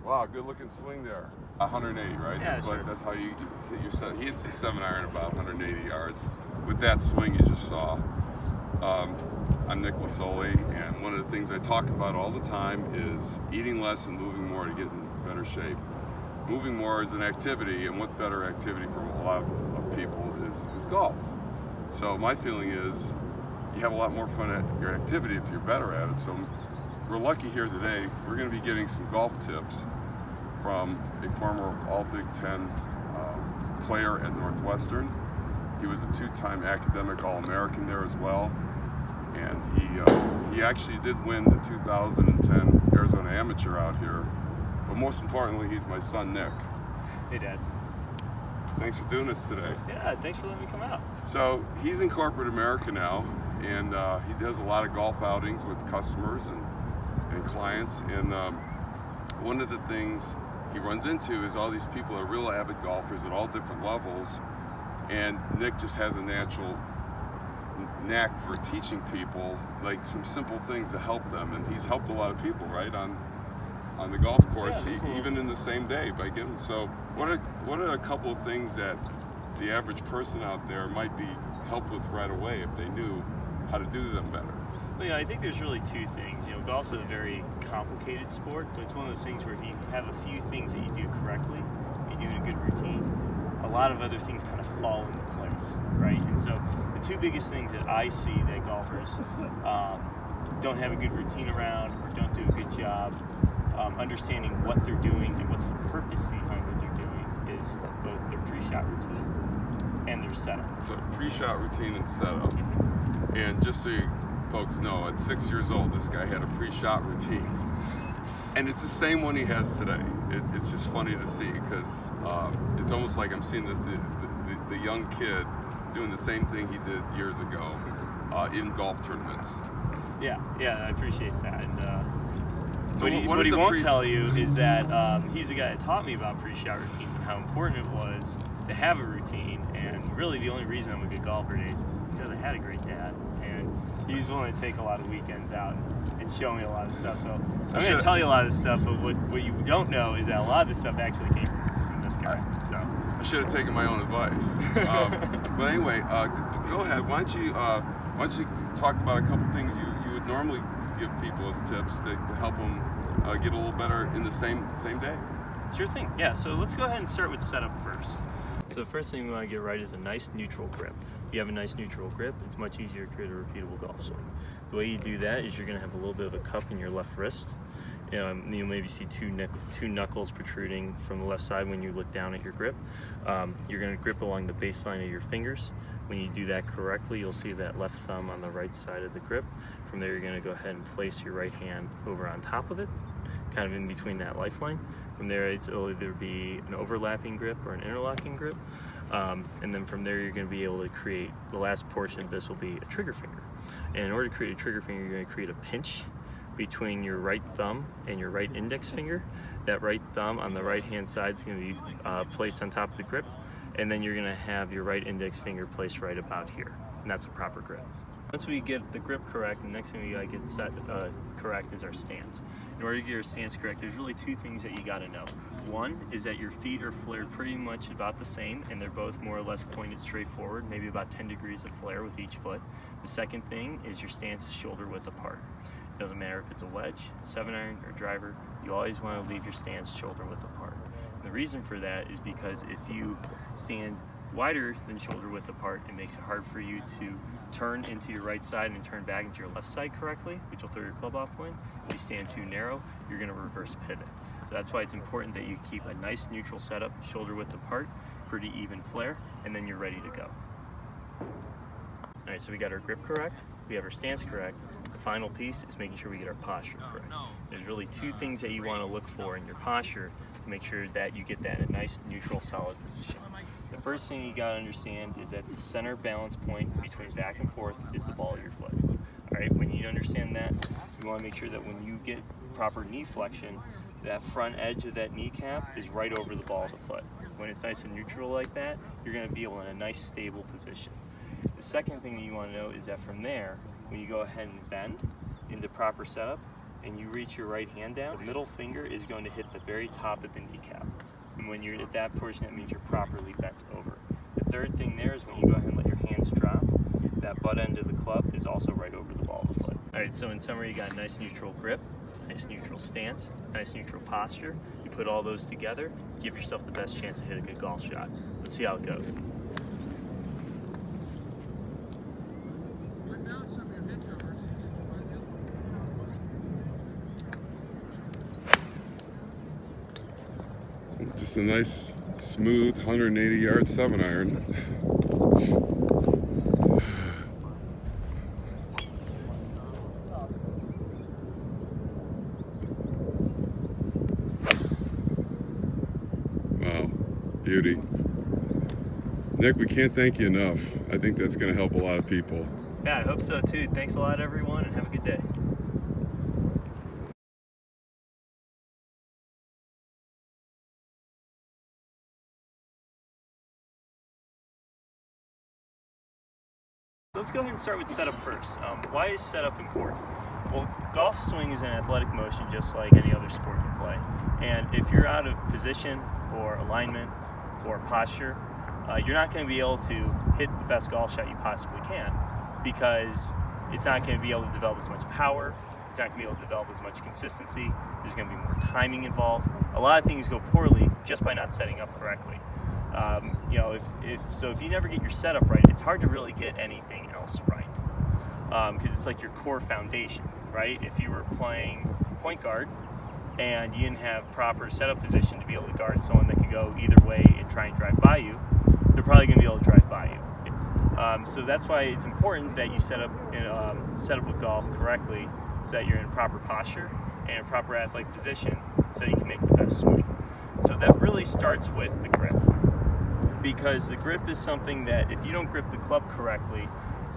Wow, good looking swing there. 180, right? Yeah, sure. That's how you hit your 7. He hits the 7-iron about 180 yards. With that swing you just saw. I'm Nick Losole, and one of the things I talk about all the time is eating less and moving more to get in better shape. Moving more is an activity, and what better activity for a lot of people is golf. So my feeling is you have a lot more fun at your activity if you're better at it. So we're lucky here today. We're going to be getting some golf tips from a former All-Big Ten player at Northwestern. He was a 2-time academic All-American there as well. And he actually did win the 2010 Arizona Amateur out here. But most importantly, he's my son, Nick. Hey, Dad. Thanks for doing this today. Yeah, thanks for letting me come out. So he's in corporate America now, and he does a lot of golf outings with customers and clients. And one of the things he runs into is all these people are real avid golfers at all different levels. And Nick just has a natural knack for teaching people like some simple things to help them. And he's helped a lot of people, right, on the golf course, even in the same day by giving. So what are a couple of things that the average person out there might be helped with right away if they knew how to do them better? Well, I think there's really two things. Golf's a very complicated sport, but it's one of those things where if you have a few things that you do correctly, you do in a good routine, a lot of other things kind of fall into place, right? And so the two biggest things that I see that golfers don't have a good routine around or don't do a good job understanding what they're doing and what's the purpose behind what they're doing is both their pre-shot routine and their setup. So pre-shot routine and setup. And just so you folks know, at 6 years old, this guy had a pre-shot routine. And it's the same one he has today. It's just funny to see because it's almost like I'm seeing the young kid doing the same thing he did years ago in golf tournaments. Yeah, I appreciate that. And so what he won't tell you is that he's the guy that taught me about pre-shot routines and how important it was to have a routine. And really the only reason I'm a good golfer today is because I had a great dad. And he's willing to take a lot of weekends out and show me a lot of stuff. So I'm going to tell you a lot of stuff, but what you don't know is that a lot of this stuff actually came from this guy. So I should have taken my own advice. But anyway, go ahead. Why don't you talk about a couple things you would normally give people as tips to help them get a little better in the same day? Sure thing. Yeah, so let's go ahead and start with setup first. So the first thing we want to get right is a nice neutral grip. If you have a nice neutral grip, it's much easier to create a repeatable golf swing. The way you do that is you're going to have a little bit of a cup in your left wrist. You'll maybe see two knuckles protruding from the left side when you look down at your grip. You're going to grip along the baseline of your fingers. When you do that correctly, you'll see that left thumb on the right side of the grip. From there, you're going to go ahead and place your right hand over on top of it, kind of in between that lifeline. From there, it'll either be an overlapping grip or an interlocking grip. And then from there, you're going to be able to create, the last portion of this will be a trigger finger. And in order to create a trigger finger, you're going to create a pinch between your right thumb and your right index finger. That right thumb on the right hand side is going to be placed on top of the grip. And then you're going to have your right index finger placed right about here. And that's a proper grip. Once we get the grip correct, the next thing we gotta get set correct is our stance. In order to get your stance correct, there's really two things that you gotta know. One is that your feet are flared pretty much about the same, and they're both more or less pointed straight forward, maybe about 10 degrees of flare with each foot. The second thing is your stance is shoulder width apart. It doesn't matter if it's a wedge, 7-iron, or driver, you always wanna leave your stance shoulder width apart. And the reason for that is because if you stand wider than shoulder width apart, it makes it hard for you to turn into your right side and turn back into your left side correctly, which will throw your club off plane. If you stand too narrow, you're going to reverse pivot. So that's why it's important that you keep a nice neutral setup, shoulder width apart, pretty even flare, and then you're ready to go. Alright, so we got our grip correct, we have our stance correct. The final piece is making sure we get our posture correct. There's really two things that you want to look for in your posture to make sure that you get that in a nice, neutral, solid position. The first thing you gotta understand is that the center balance point between back and forth is the ball of your foot. All right, when you understand that, you wanna make sure that when you get proper knee flexion, that front edge of that kneecap is right over the ball of the foot. When it's nice and neutral like that, you're gonna be able in a nice stable position. The second thing that you wanna know is that from there, when you go ahead and bend into proper setup, and you reach your right hand down, the middle finger is going to hit the very top of the kneecap. And when you're at that portion, that means you're properly bent over. The third thing there is when you go ahead and let your hands drop, that butt end of the club is also right over the ball of the foot. All right, so in summary, you got a nice neutral grip, nice neutral stance, nice neutral posture. You put all those together, give yourself the best chance to hit a good golf shot. Let's see how it goes. Just a nice, smooth 180-yard 7-iron. Wow, beauty. Nick, we can't thank you enough. I think that's going to help a lot of people. Yeah, I hope so too. Thanks a lot, everyone, and have a good day. Let's go ahead and start with setup first. Why is setup important? Well, golf swing is an athletic motion just like any other sport you play. And if you're out of position or alignment or posture, you're not going to be able to hit the best golf shot you possibly can, because it's not going to be able to develop as much power, it's not going to be able to develop as much consistency, there's going to be more timing involved. A lot of things go poorly just by not setting up correctly. If you never get your setup right, it's hard to really get anything else right, because it's like your core foundation, right? If you were playing point guard and you didn't have proper setup position to be able to guard someone that could go either way and try and drive by you, they're probably going to be able to drive by you. So that's why it's important that you set up with golf correctly, so that you're in proper posture and a proper athletic position, so you can make the best swing. So that really starts with the grip, because the grip is something that if you don't grip the club correctly,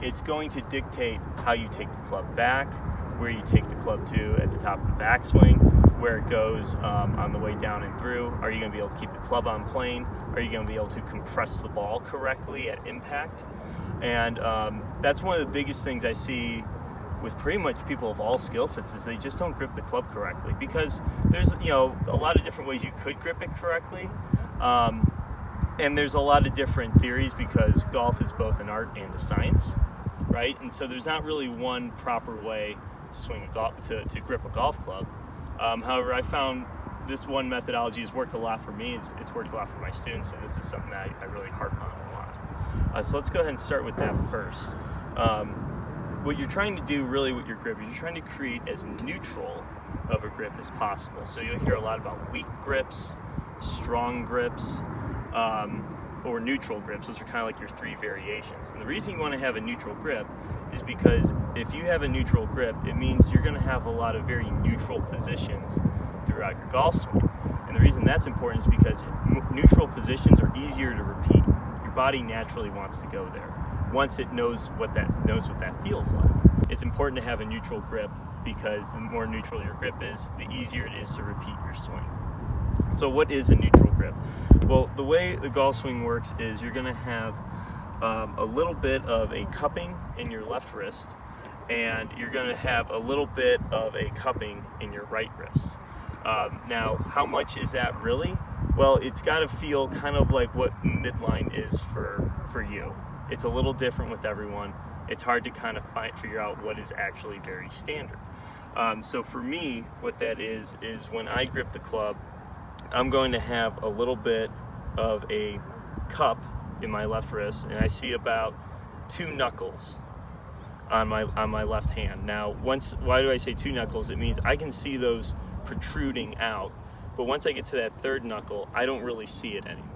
it's going to dictate how you take the club back, where you take the club to at the top of the backswing, where it goes on the way down and through. Are you going to be able to keep the club on plane? Are you going to be able to compress the ball correctly at impact? And that's one of the biggest things I see with pretty much people of all skill sets, is they just don't grip the club correctly, because there's a lot of different ways you could grip it correctly. And there's a lot of different theories, because golf is both an art and a science, right? And so there's not really one proper way to swing to grip a golf club. However, I found this one methodology has worked a lot for me. It's worked a lot for my students, and this is something that I really harp on a lot. So let's go ahead and start with that first. What you're trying to do really with your grip is you're trying to create as neutral of a grip as possible. So you'll hear a lot about weak grips, strong grips, or neutral grips. Those are kind of like your three variations. And the reason you want to have a neutral grip is because if you have a neutral grip, it means you're going to have a lot of very neutral positions throughout your golf swing. And the reason that's important is because neutral positions are easier to repeat. Your body naturally wants to go there once it knows what that feels like. It's important to have a neutral grip, because the more neutral your grip is, the easier it is to repeat your swing. So what is a neutral grip? Well, the way the golf swing works is you're going to have a little bit of a cupping in your left wrist, and you're going to have a little bit of a cupping in your right wrist. Now, how much is that really? Well, it's got to feel kind of like what midline is for you. It's a little different with everyone. It's hard to kind of figure out what is actually very standard. So for me, what that is when I grip the club, I'm going to have a little bit of a cup in my left wrist, and I see about 2 knuckles on my left hand. Now, why do I say 2 knuckles? It means I can see those protruding out, but once I get to that 3rd knuckle, I don't really see it anymore.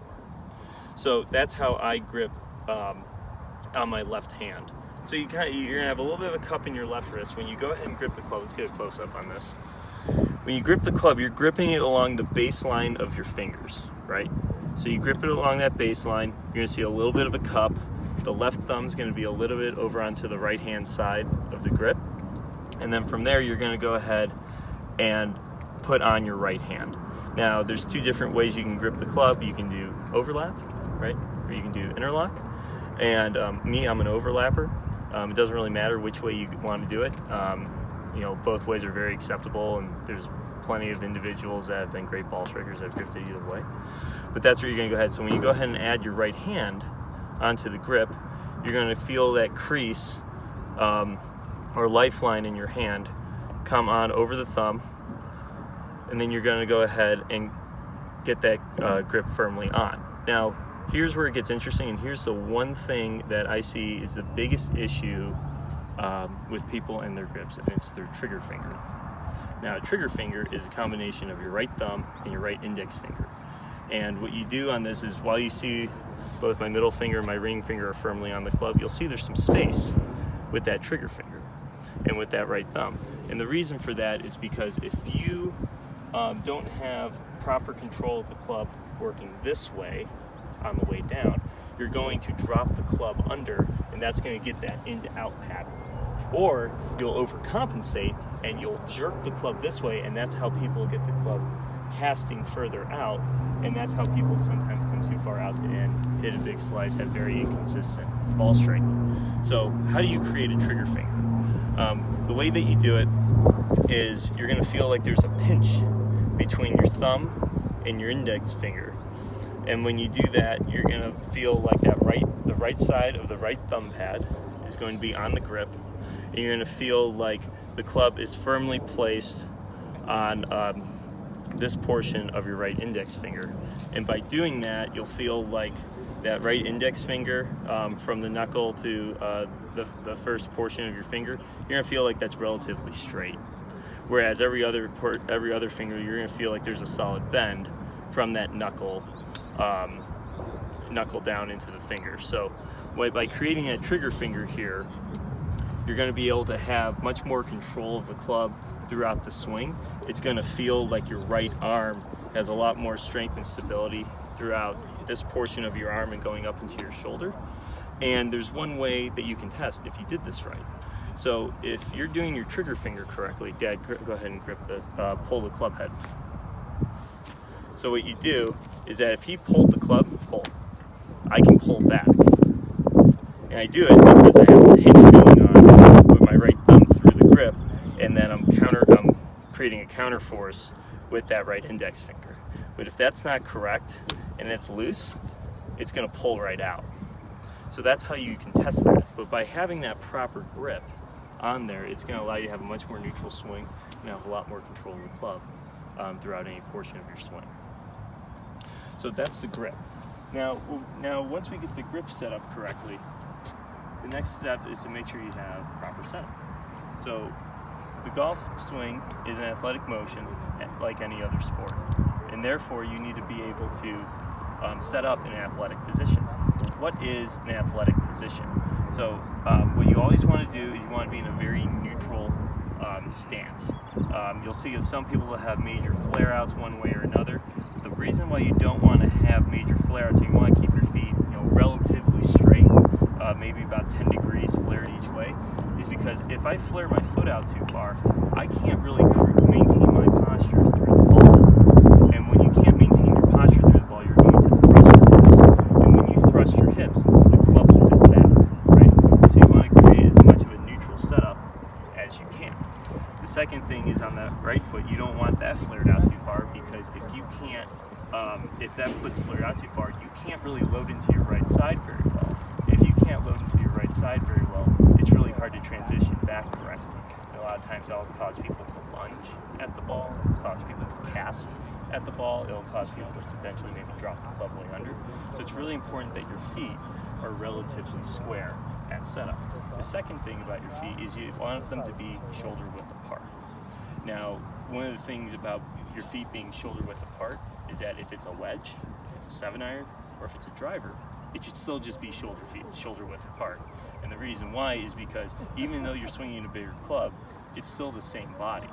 So that's how I grip on my left hand. So you're gonna have a little bit of a cup in your left wrist. When you go ahead and grip the club, let's get a close up on this. When you grip the club, you're gripping it along the baseline of your fingers, right? So you grip it along that baseline, you're gonna see a little bit of a cup. The left thumb's gonna be a little bit over onto the right-hand side of the grip. And then from there, you're gonna go ahead and put on your right hand. Now, there's 2 different ways you can grip the club. You can do overlap, right? Or you can do interlock. And I'm an overlapper. It doesn't really matter which way you want to do it. both ways are very acceptable, and there's plenty of individuals that have been great ball strikers that have gripped it either way. But that's where you're going to go ahead. So when you go ahead and add your right hand onto the grip, you're going to feel that crease or lifeline in your hand come on over the thumb, and then you're going to go ahead and get that grip firmly on. Now, here's where it gets interesting, and here's the one thing that I see is the biggest issue with people and their grips, and it's their trigger finger. Now, a trigger finger is a combination of your right thumb and your right index finger. And what you do on this is, while you see both my middle finger and my ring finger are firmly on the club, you'll see there's some space with that trigger finger and with that right thumb. And the reason for that is because if you don't have proper control of the club working this way on the way down, you're going to drop the club under, and that's going to get that in to out pattern. Or you'll overcompensate and you'll jerk the club this way, and that's how people get the club casting further out, and that's how people sometimes come too far out to end, hit a big slice, have very inconsistent ball striking. So how do you create a trigger finger? The way that you do it is you're going to feel like there's a pinch between your thumb and your index finger, and when you do that, you're going to feel like the right side of the right thumb pad is going to be on the grip, and you're going to feel like the club is firmly placed on this portion of your right index finger. And by doing that, you'll feel like that right index finger from the knuckle to the first portion of your finger, you're going to feel like that's relatively straight. Whereas every other finger, you're going to feel like there's a solid bend from that knuckle down into the finger. So by creating that trigger finger here, you're going to be able to have much more control of the club throughout the swing. It's going to feel like your right arm has a lot more strength and stability throughout this portion of your arm and going up into your shoulder. And there's one way that you can test if you did this right. So if you're doing your trigger finger correctly, Dad, go ahead and grip pull the club head. So what you do is that if he pulled the club, I can pull back. And I do it because I have a hinge going on with my right thumb through the grip, and then I'm creating a counter force with that right index finger. But if that's not correct and it's loose, it's going to pull right out. So that's how you can test that. But by having that proper grip on there, it's going to allow you to have a much more neutral swing and have a lot more control of the club throughout any portion of your swing. So that's the grip. Now once we get the grip set up correctly, the next step is to make sure you have proper setup. So the golf swing is an athletic motion like any other sport, and therefore you need to be able to set up an athletic position. What is an athletic position? So what you always want to do is you want to be in a very neutral stance. You'll see that some people will have major flare-outs one way or another. The reason why you don't want to have major flare-outs, and you want to keep your feet relatively straight, maybe about 10 degrees flared each way, is because if I flare my foot out too far, I can't really maintain my posture through the ball. And when you can't maintain your posture through the ball, you're going to thrust your hips. And when you thrust your hips, the club will dip back, right? So you want to create as much of a neutral setup as you can. The second thing is on the right foot, you don't want that flared out too far, because if you can't, if that foot's flared out too far, you can't really load into your right side very well. If you can't load into your right side very well, it's really hard to transition back correctly. And a lot of times that'll cause people to lunge at the ball, it'll cause people to cast at the ball, it'll cause people to potentially maybe drop the club way under. So it's really important that your feet are relatively square at setup. The second thing about your feet is you want them to be shoulder width apart. Now, one of the things about your feet being shoulder width apart is that if it's a wedge, if it's a 7-iron, or if it's a driver, it should still just be shoulder width apart. And the reason why is because even though you're swinging a bigger club, it's still the same body.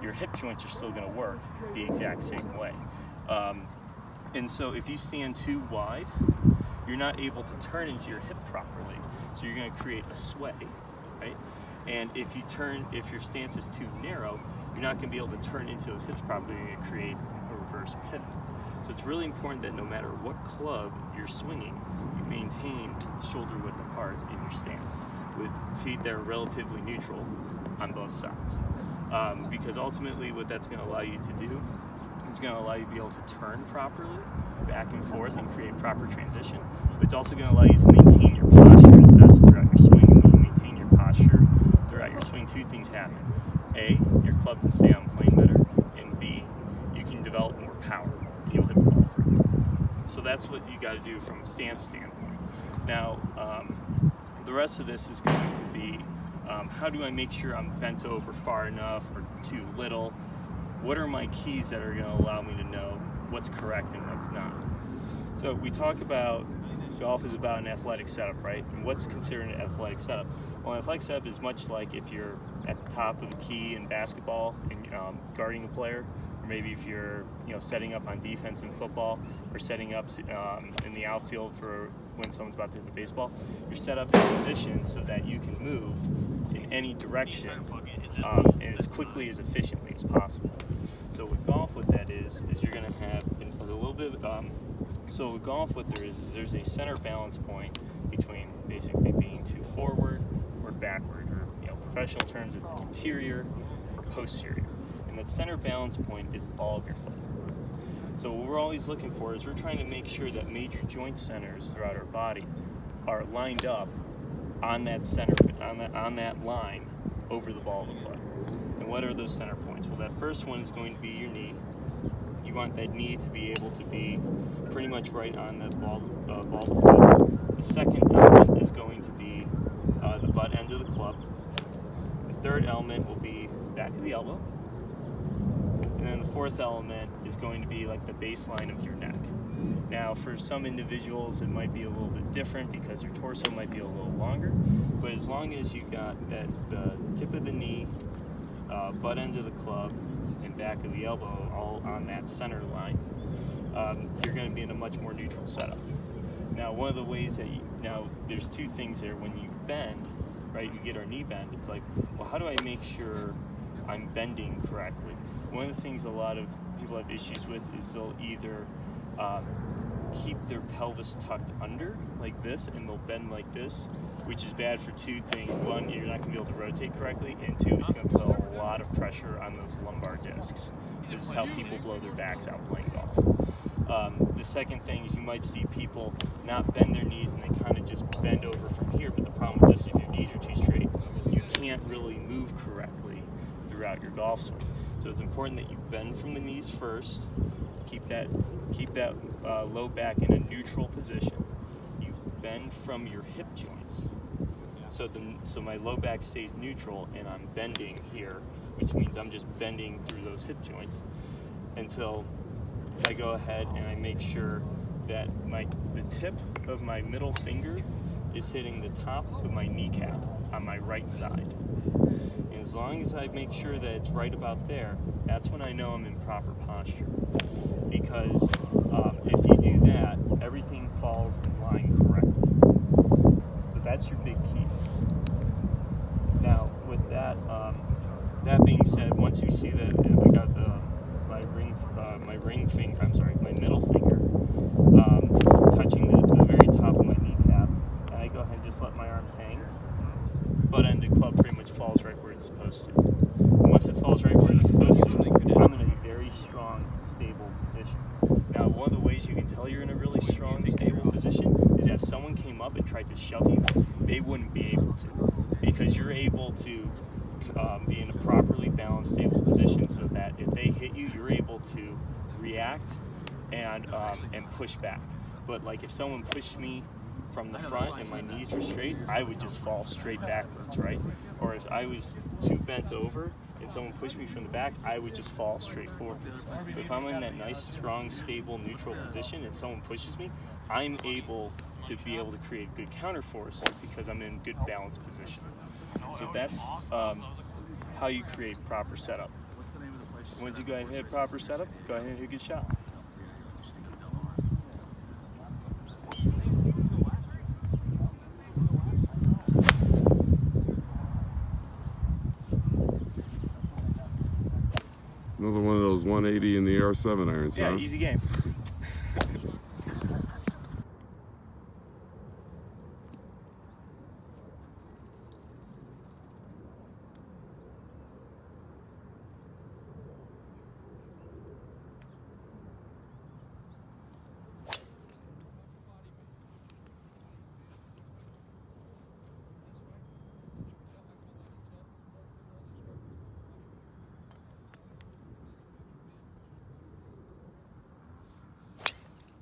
Your hip joints are still going to work the exact same way. And so if you stand too wide, you're not able to turn into your hip properly. So you're going to create a sway, right? And if your stance is too narrow, you're not going to be able to turn into those hips properly. You're going to create a reverse pivot. So it's really important that no matter what club you're swinging, you maintain shoulder width apart in your stance, with feet that are relatively neutral on both sides. because ultimately what that's going to allow you to do, it's going to allow you to be able to turn properly back and forth and create proper transition. But it's also going to allow you to maintain your posture as best throughout your swing. And when you maintain your posture throughout your swing, two things happen. A, your club can stay on plane better, and B, you can develop more power and you'll hit the ball further. So that's what you got to do from a stance standpoint. Now, the rest of this is going to be how do I make sure I'm bent over far enough or too little? What are my keys that are going to allow me to know what's correct and what's not? So we talk about golf is about an athletic setup, right? And what's considered an athletic setup? Well, an athletic setup is much like if you're at the top of the key in basketball and guarding a player, or maybe if you're setting up on defense in football, or setting up in the outfield for when someone's about to hit the baseball. You're set up in a position so that you can move in any direction and as quickly as efficiently as possible. So with golf, what that is you're going to have a little bit. So with golf, what there is there's a center balance point between basically being too forward or backward, or professional terms, it's anterior, or posterior, and that center balance point is the ball of your foot. So what we're always looking for is we're trying to make sure that major joint centers throughout our body are lined up on that center, on that line over the ball of the foot. And what are those center points? Well, that first one is going to be your knee. You want that knee to be able to be pretty much right on the ball of the foot. The second element is going to be the butt end of the club. The third element will be back of the elbow. And then the fourth element is going to be like the baseline of your neck. Now, for some individuals, it might be a little bit different because your torso might be a little longer. But as long as you got that the tip of the knee, butt end of the club, and back of the elbow all on that center line, you're going to be in a much more neutral setup. Now, one of the ways that there's two things there. When you bend, right, you get our knee bend. It's like, well, how do I make sure I'm bending correctly? One of the things a lot of people have issues with is they'll either keep their pelvis tucked under like this, and they'll bend like this, which is bad for two things. One, you're not going to be able to rotate correctly, and two, it's going to put a lot of pressure on those lumbar discs. This is how people blow their backs out playing golf. The second thing is you might see people not bend their knees and they kind of just bend over from here, but the problem with this is if your knees are too straight, you can't really move correctly throughout your golf swing. So it's important that you bend from the knees first, keep that low back in a neutral position. You bend from your hip joints. So my low back stays neutral and I'm bending here, which means I'm just bending through those hip joints until I go ahead and I make sure that the tip of my middle finger is hitting the top of my kneecap on my right side. And as long as I make sure that it's right about there, that's when I know I'm in proper posture. Because if you do that, everything falls in line correctly. So that's your big key. Now, with that, that being said, once you see that I got my middle finger touching the very top of my kneecap, and I go ahead and just let my arms hang, butt end of club pretty much falls right where it's supposed to. And once it falls right where it's supposed to, I'm in a very strong, stable position. Now, one of the ways you can tell you're in a really strong, stable position is that if someone came up and tried to shove you, they wouldn't be able to, because you're able to be in a properly balanced, stable position so that if they hit you, you're able to react and push back. But like if someone pushed me from the front and my knees were straight, I would just fall straight backwards, right? Or if I was too bent over and someone pushed me from the back, I would just fall straight forward. So if I'm in that nice, strong, stable, neutral position and someone pushes me, I'm able to create good counter force because I'm in good balanced position. So that's how you create proper setup. Once you go ahead and hit proper setup, go ahead and hit a good shot. Another one of those 180 in the R7 irons, Yeah, huh? easy game.